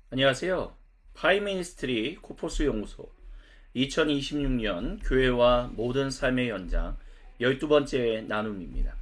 안녕하세요. 파이미니스트리 코포스 연구소 2026년 교회와 모든 삶의 현장 12번째 나눔입니다.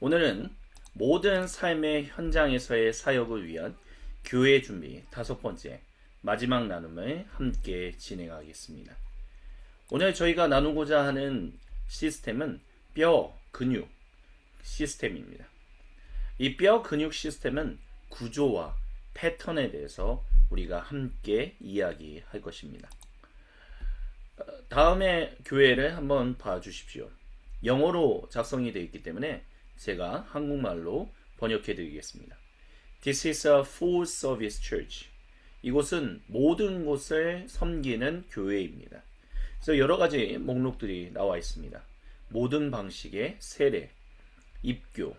오늘은 모든 삶의 현장에서의 사역을 위한 교회 준비 5번째 마지막 나눔을 함께 진행하겠습니다. 오늘 저희가 나누고자 하는 시스템은 뼈, 근육 시스템입니다. 이 뼈 근육 시스템은 구조와 패턴에 대해서 우리가 함께 이야기할 것입니다. 다음에 교회를 한번 봐주십시오. 영어로 작성이 되어 있기 때문에 제가 한국말로 번역해 드리겠습니다. This is a full service church. 이곳은 모든 곳을 섬기는 교회입니다. 그래서 여러 가지 목록들이 나와 있습니다. 모든 방식의 세례, 입교,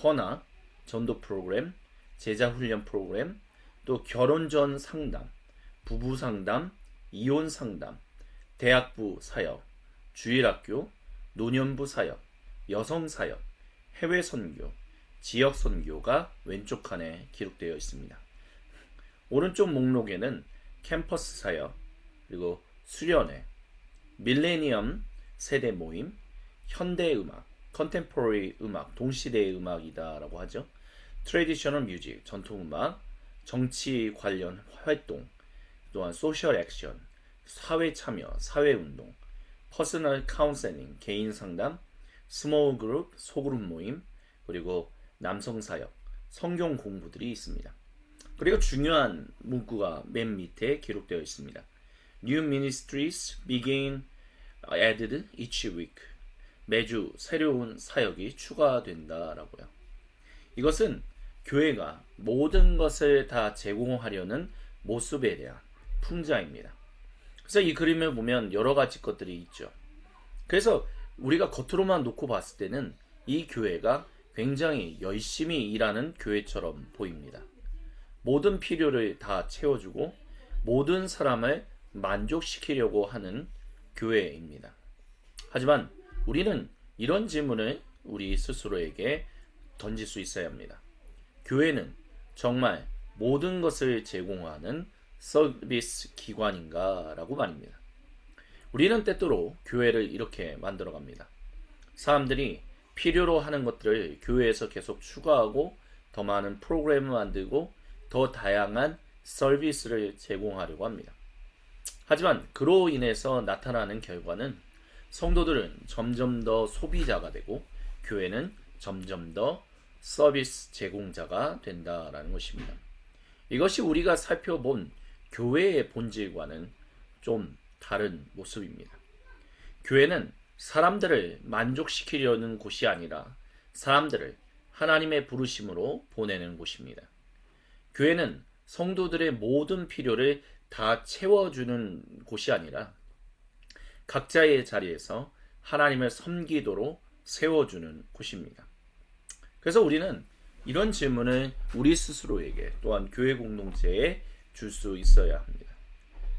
헌화, 전도 프로그램, 제자 훈련 프로그램, 또 결혼 전 상담, 부부 상담, 이혼 상담, 대학부 사역, 주일학교, 노년부 사역, 여성 사역, 해외 선교, 지역 선교가 왼쪽 칸에 기록되어 있습니다. 오른쪽 목록에는 캠퍼스 사역, 그리고 수련회, 밀레니엄 세대 모임, 현대 음악, 컨템포러리 음악, 동시대의 음악이다라고 하죠. 트래디셔널 뮤직, 전통 음악, 정치 관련 활동, 또한 소셜 액션, 사회 참여, 사회 운동, 퍼스널 카운셀링, 개인 상담, 스몰 그룹, 소그룹 모임, 그리고 남성 사역, 성경 공부들이 있습니다. 그리고 중요한 문구가 맨 밑에 기록되어 있습니다. New ministries begin added each week. 매주 새로운 사역이 추가된다라고요. 이것은 교회가 모든 것을 다 제공하려는 모습에 대한 풍자입니다. 그래서 이 그림을 보면 여러 가지 것들이 있죠. 그래서 우리가 겉으로만 놓고 봤을 때는 이 교회가 굉장히 열심히 일하는 교회처럼 보입니다. 모든 필요를 다 채워주고 모든 사람을 만족시키려고 하는 교회입니다. 하지만 우리는 이런 질문을 우리 스스로에게 던질 수 있어야 합니다. 교회는 정말 모든 것을 제공하는 서비스 기관인가? 라고 말입니다. 우리는 때때로 교회를 이렇게 만들어 갑니다. 사람들이 필요로 하는 것들을 교회에서 계속 추가하고 더 많은 프로그램을 만들고 더 다양한 서비스를 제공하려고 합니다. 하지만 그로 인해서 나타나는 결과는 성도들은 점점 더 소비자가 되고 교회는 점점 더 서비스 제공자가 된다라는 것입니다. 이것이 우리가 살펴본 교회의 본질과는 좀 다른 모습입니다. 교회는 사람들을 만족시키려는 곳이 아니라 사람들을 하나님의 부르심으로 보내는 곳입니다. 교회는 성도들의 모든 필요를 다 채워주는 곳이 아니라 각자의 자리에서 하나님을 섬기도록 세워주는 곳입니다. 그래서 우리는 이런 질문을 우리 스스로에게 또한 교회 공동체에 줄 수 있어야 합니다.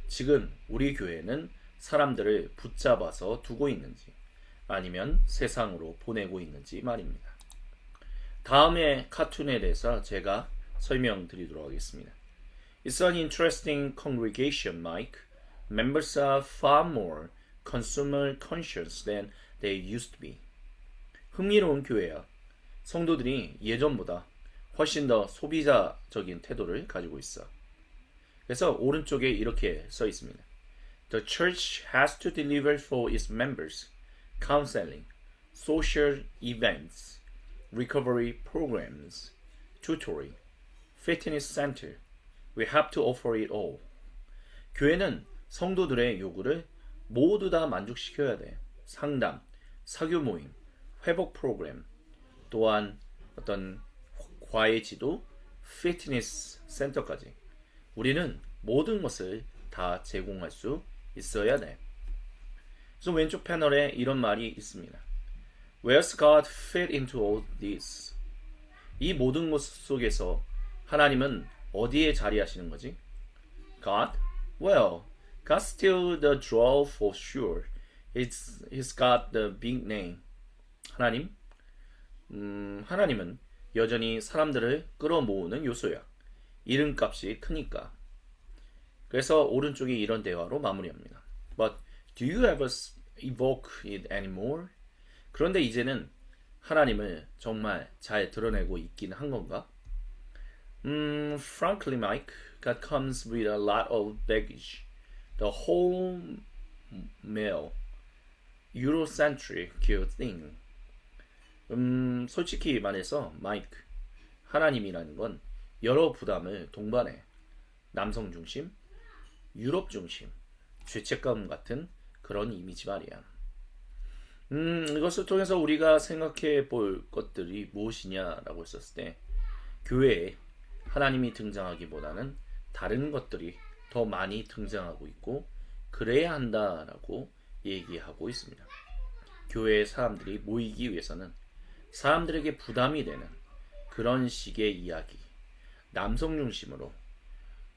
지금 우리 교회는 사람들을 붙잡아서 두고 있는지 아니면 세상으로 보내고 있는지 말입니다. 다음의 카툰에 대해서 제가 설명드리도록 하겠습니다. It's an interesting congregation, Mike. Members are far more consumer conscious than they used to be. 흥미로운 교회야. 성도들이 예전보다 훨씬 더 소비자적인 태도를 가지고 있어. 그래서 오른쪽에 이렇게 써 있습니다. The church has to deliver for its members counseling, social events, recovery programs, tutoring, fitness center. We have to offer it all. 교회는 성도들의 요구를 모두 다 만족시켜야 돼. 상담, 사교 모임, 회복 프로그램, 또한 어떤 과외 지도, 피트니스 센터까지 우리는 모든 것을 다 제공할 수 있어야 돼. 그래서 왼쪽 패널에 이런 말이 있습니다. Where's God fit into all this? 이 모든 것 속에서 하나님은 어디에 자리하시는 거지? God? Well, God's still the draw for sure. He's got the big name. 하나님? 하나님은 여전히 사람들을 끌어모으는 요소야. 이름값이 크니까. 그래서 오른쪽에 이런 대화로 마무리합니다. But do you ever evoke it anymore? 그런데 이제는 하나님을 정말 잘 드러내고 있긴 한 건가? Frankly, Mike, that comes with a lot of baggage. The whole male, Eurocentric thing. 솔직히 말해서, 마이크, 하나님이라는 건 여러 부담을 동반해. 남성 중심, 유럽 중심, 죄책감 같은 그런 이미지 말이야. 이것을 통해서 우리가 생각해 볼 것들이 무엇이냐라고 했었을 때, 교회에 하나님이 등장하기보다는 다른 것들이 더 많이 등장하고 있고, 그래야 한다라고 얘기하고 있습니다. 교회에 사람들이 모이기 위해서는 사람들에게 부담이 되는 그런 식의 이야기, 남성 중심으로,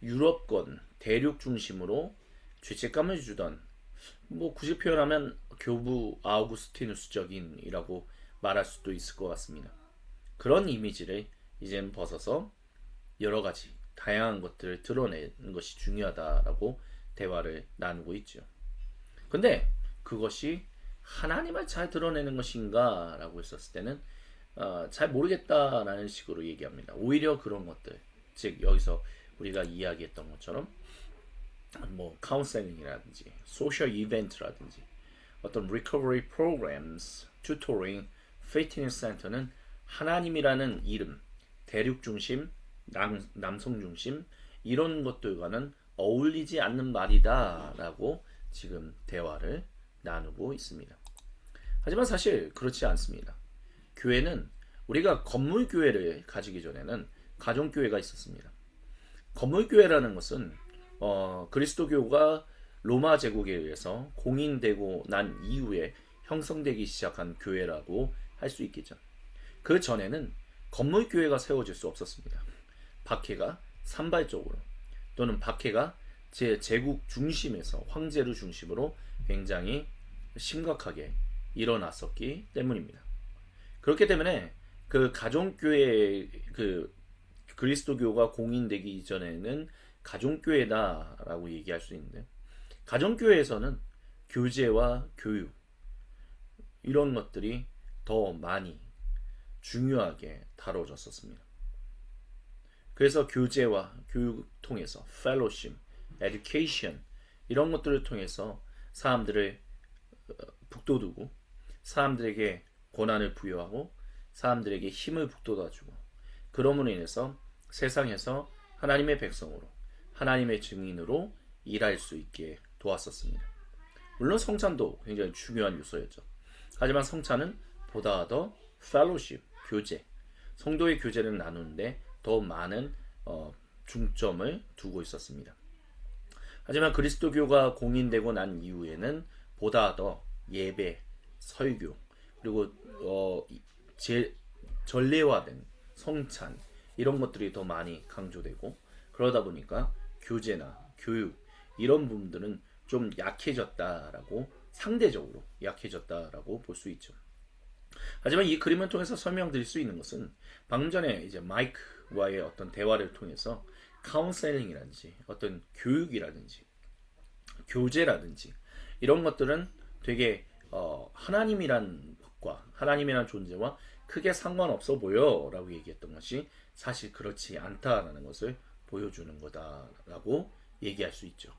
유럽권, 대륙 중심으로 죄책감을 주던, 굳이 표현하면 교부 아우구스티누스적인이라고 말할 수도 있을 것 같습니다. 그런 이미지를 이젠 벗어서 여러 가지 다양한 것들을 드러내는 것이 중요하다라고 대화를 나누고 있죠. 근데 그것이 하나님을 잘 드러내는 것인가 라고 했었을 때는 잘 모르겠다라는 식으로 얘기합니다. 오히려 그런 것들, 즉 여기서 우리가 이야기했던 것처럼 카운셀링이라든지 소셜 이벤트라든지 어떤 리커버리 프로그램스, 튜토링, 피트니스 센터는 하나님이라는 이름, 대륙 중심, 남성 중심 이런 것들과는 어울리지 않는 말이다 라고 지금 대화를 나누고 있습니다. 하지만 사실 그렇지 않습니다. 교회는 우리가 건물교회를 가지기 전에는 가정교회가 있었습니다. 건물교회라는 것은 그리스도교가 로마 제국에 의해서 공인되고 난 이후에 형성되기 시작한 교회라고 할 수 있겠죠. 그 전에는 건물교회가 세워질 수 없었습니다. 박해가 산발적으로 또는 박해가 제국 중심에서 황제를 중심으로 굉장히 심각하게 일어났었기 때문입니다. 그렇기 때문에 그 가정교회 그리스도교가 공인되기 이전에는 가정교회다라고 얘기할 수 있는데, 가정교회에서는 교제와 교육 이런 것들이 더 많이 중요하게 다뤄졌었습니다. 그래서 교제와 교육을 통해서 fellowship, education 이런 것들을 통해서 사람들을 북돋우고 사람들에게 권한을 부여하고 사람들에게 힘을 북돋아주고, 그러므로 인해서 세상에서 하나님의 백성으로 하나님의 증인으로 일할 수 있게 도왔었습니다. 물론 성찬도 굉장히 중요한 요소였죠. 하지만 성찬은 보다 더 fellowship, 교제, 성도의 교제를 나누는데 더 많은 중점을 두고 있었습니다. 하지만 그리스도교가 공인되고 난 이후에는 보다 더 예배, 설교, 그리고 전례화된 성찬 이런 것들이 더 많이 강조되고, 그러다 보니까 교제나 교육 이런 부분들은 좀 약해졌다라고, 상대적으로 약해졌다라고 볼 수 있죠. 하지만 이 그림을 통해서 설명드릴 수 있는 것은 방금 전에 이제 마이크와의 어떤 대화를 통해서 카운셀링이라든지 어떤 교육이라든지 교제라든지 이런 것들은 되게 하나님이란 것과 하나님이란 존재와 크게 상관없어 보여라고 얘기했던 것이 사실 그렇지 않다라는 것을 보여주는 거다라고 얘기할 수 있죠.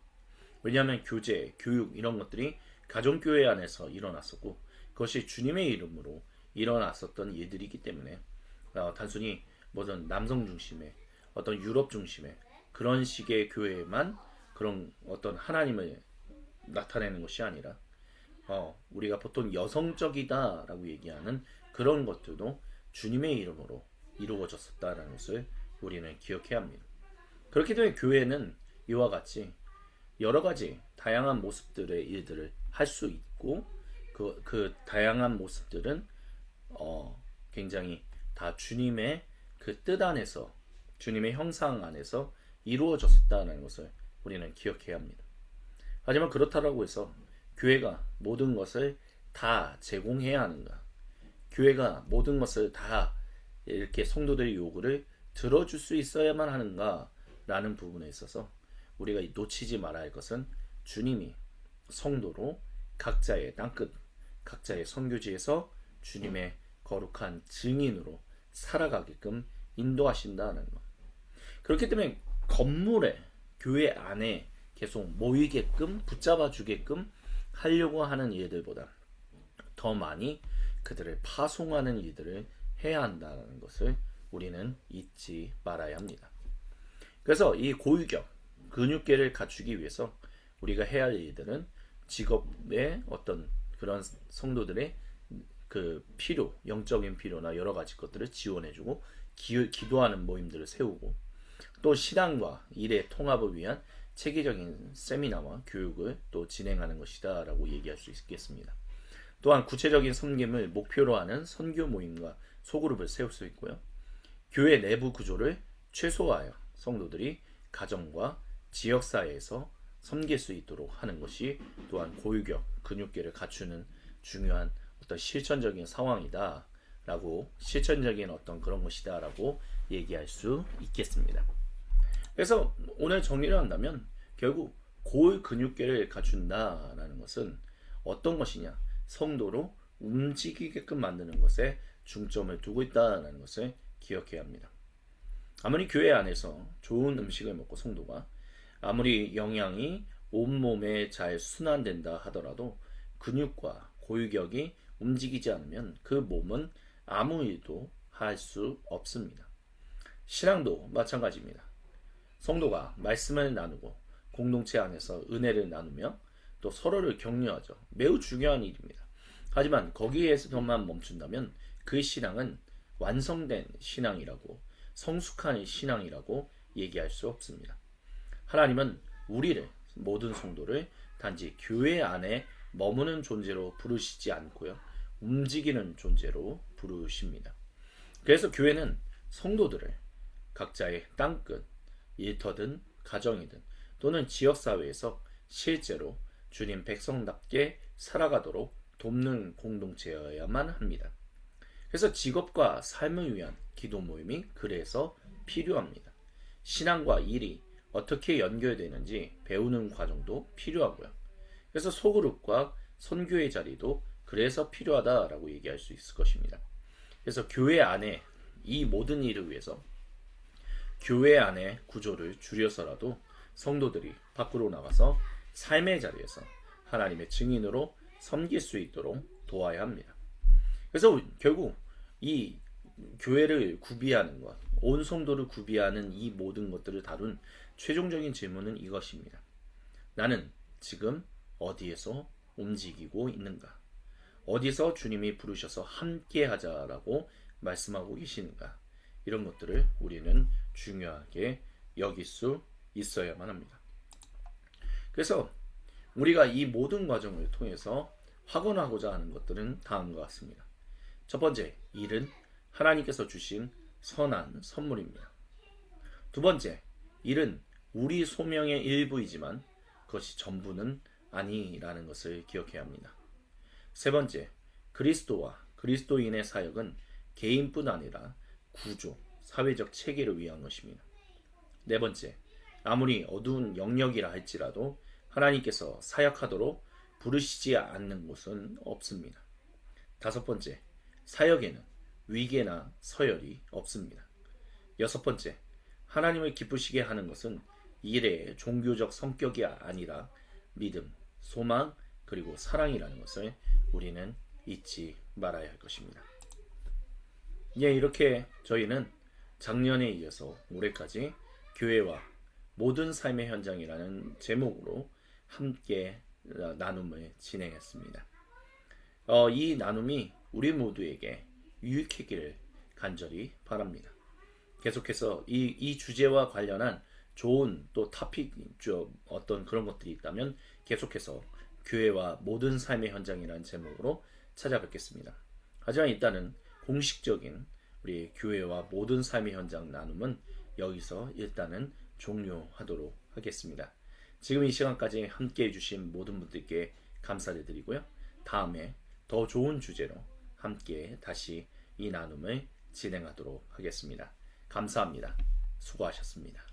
왜냐하면 교제, 교육 이런 것들이 가정교회 안에서 일어났었고 그것이 주님의 이름으로 일어났었던 일들이기 때문에 단순히 어떤 남성 중심의 어떤 유럽 중심의 그런 식의 교회에만 그런 어떤 하나님을 나타내는 것이 아니라 우리가 보통 여성적이다라고 얘기하는 그런 것들도 주님의 이름으로 이루어졌었다라는 것을 우리는 기억해야 합니다. 그렇기 때문에 교회는 이와 같이 여러 가지 다양한 모습들의 일들을 할 수 있고 그 다양한 모습들은 굉장히 다 주님의 그 뜻 안에서, 주님의 형상 안에서 이루어졌었다는 것을 우리는 기억해야 합니다. 하지만 그렇다고 해서 교회가 모든 것을 다 제공해야 하는가? 교회가 모든 것을 다 이렇게 성도들의 요구를 들어줄 수 있어야만 하는가? 라는 부분에 있어서 우리가 놓치지 말아야 할 것은 주님이 성도로 각자의 땅끝, 각자의 선교지에서 주님의 거룩한 증인으로 살아가게끔 인도하신다는 것. 그렇기 때문에 건물에, 교회 안에 계속 모이게끔 붙잡아 주게끔 하려고 하는 일들보다 더 많이 그들을 파송하는 일들을 해야 한다는 것을 우리는 잊지 말아야 합니다. 그래서 이 고유격, 근육계를 갖추기 위해서 우리가 해야 할 일들은 직업의 어떤 그런 성도들의 그 필요, 영적인 필요나 여러 가지 것들을 지원해주고 기도하는 모임들을 세우고 또 신앙과 일의 통합을 위한 체계적인 세미나와 교육을 또 진행하는 것이다 라고 얘기할 수 있겠습니다. 또한 구체적인 섬김을 목표로 하는 선교 모임과 소그룹을 세울 수 있고요. 교회 내부 구조를 최소화하여 성도들이 가정과 지역사회에서 섬길 수 있도록 하는 것이 또한 고유격, 근육계를 갖추는 중요한 어떤 실천적인 상황이다 라고, 실천적인 어떤 그런 것이다 라고 얘기할 수 있겠습니다. 그래서 오늘 정리를 한다면 결국 고유 근육계를 갖춘다라는 것은 어떤 것이냐, 성도로 움직이게끔 만드는 것에 중점을 두고 있다는 것을 기억해야 합니다. 아무리 교회 안에서 좋은 음식을 먹고 성도가 아무리 영양이 온몸에 잘 순환된다 하더라도 근육과 고유격이 움직이지 않으면 그 몸은 아무 일도 할 수 없습니다. 신앙도 마찬가지입니다. 성도가 말씀을 나누고 공동체 안에서 은혜를 나누며 또 서로를 격려하죠. 매우 중요한 일입니다. 하지만 거기에서만 멈춘다면 그 신앙은 완성된 신앙이라고, 성숙한 신앙이라고 얘기할 수 없습니다. 하나님은 우리를, 모든 성도를 단지 교회 안에 머무는 존재로 부르시지 않고요, 움직이는 존재로 부르십니다. 그래서 교회는 성도들을 각자의 땅끝, 일터든 가정이든 또는 지역사회에서 실제로 주님 백성답게 살아가도록 돕는 공동체여야만 합니다. 그래서 직업과 삶을 위한 기도 모임이 그래서 필요합니다. 신앙과 일이 어떻게 연결되는지 배우는 과정도 필요하고요. 그래서 소그룹과 선교의 자리도 그래서 필요하다라고 얘기할 수 있을 것입니다. 그래서 교회 안에 이 모든 일을 위해서 교회 안의 구조를 줄여서라도 성도들이 밖으로 나가서 삶의 자리에서 하나님의 증인으로 섬길 수 있도록 도와야 합니다. 그래서 결국 이 교회를 구비하는 것, 온 성도를 구비하는 이 모든 것들을 다룬 최종적인 질문은 이것입니다. 나는 지금 어디에서 움직이고 있는가? 어디서 주님이 부르셔서 함께 하자라고 말씀하고 계시는가? 이런 것들을 우리는 중요하게 여길 수 있어야만 합니다. 그래서 우리가 이 모든 과정을 통해서 확언하고자 하는 것들은 다음과 같습니다. 첫 번째, 일은 하나님께서 주신 선한 선물입니다. 두 번째, 일은 우리 소명의 일부이지만 그것이 전부는 아니라는 것을 기억해야 합니다. 세 번째, 그리스도와 그리스도인의 사역은 개인뿐 아니라 구조, 사회적 체계를 위한 것입니다. 네 번째, 아무리 어두운 영역이라 할지라도 하나님께서 사역하도록 부르시지 않는 곳은 없습니다. 다섯 번째, 사역에는 위계나 서열이 없습니다. 여섯 번째, 하나님을 기쁘시게 하는 것은 일의 종교적 성격이 아니라 믿음, 소망, 그리고 사랑이라는 것을 우리는 잊지 말아야 할 것입니다. 예, 이렇게 저희는 작년에 이어서 올해까지 교회와 모든 삶의 현장이라는 제목으로 함께 나눔을 진행했습니다. 이 나눔이 우리 모두에게 유익하기를 간절히 바랍니다. 계속해서 이 주제와 관련한 좋은 또 토픽, 어떤 그런 것들이 있다면 계속해서 교회와 모든 삶의 현장이라는 제목으로 찾아뵙겠습니다. 하지만 일단은 공식적인 우리 교회와 모든 삶의 현장 나눔은 여기서 일단은 종료하도록 하겠습니다. 지금 이 시간까지 함께 해주신 모든 분들께 감사를 드리고요. 다음에 더 좋은 주제로 함께 다시 이 나눔을 진행하도록 하겠습니다. 감사합니다. 수고하셨습니다.